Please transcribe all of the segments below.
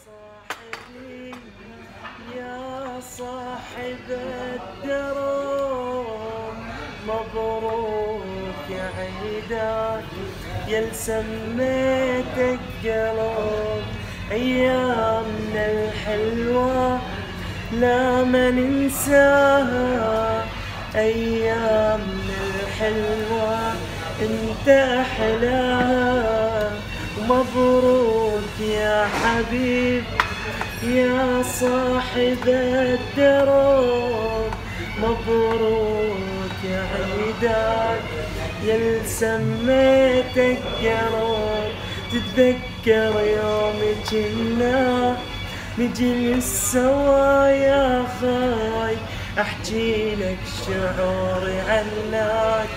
صاحبي يا صاحب الدرب، مبروك يا عيدك يا سميتك قلب. أيامنا الحلوة لا ما ننساها، أيامنا الحلوة انت أحلاها. ومبروك يا حبيب يا صاحب الدرب، مبروك يا عيدك يا سميتك قلب. تتذكر يوم جنا نجلس سوا يا خاي، احجي لك شعوري عنك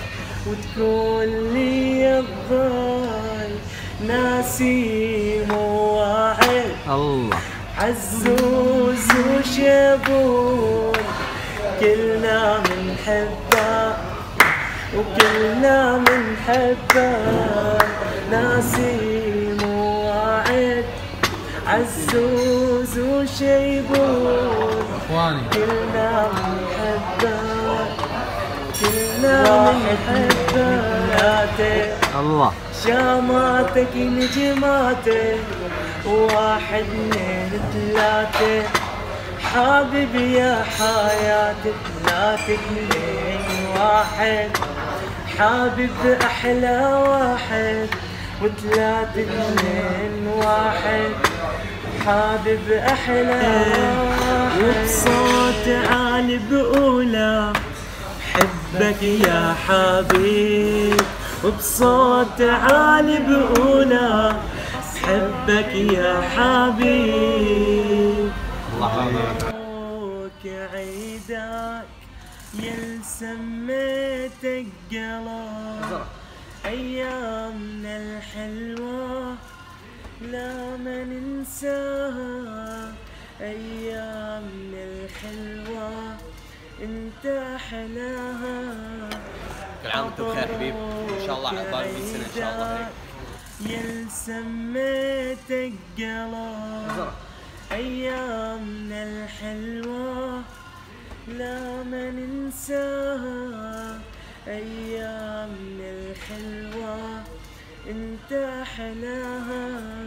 وتقول لي الضاي. ناسي مواعيد الله عزوز وشبون، كلنا منحبه وكلنا منحبه. ناسي مواعيد عزوز وشيبون، كلنا منحبه كلنا منحبه. الله شاماتك نجماتك، واحد اثنين ثلاثة، حبيبي يا حياتي ثلاثة اثنين واحد. حبيب أحلى واحد وثلاثة اثنين واحد، حبيب أحلى واحد. وبصوت عالي بقوله حبك يا حبيب، وبصوت عالي بقوله حبك يا حبيب. مبروك عيدك يا سميتك قلب، أيامنا الحلوة لا ما ننساها، أيامنا الحلوة انت أحلاها. كل عام وانتم بخير حبيب، ان شاء الله عقبال 100 سنه ان شاء الله هيك. يا سميتك قلب، أيامنا الحلوة لا ما ننساها، أيامنا الحلوة انت أحلاها.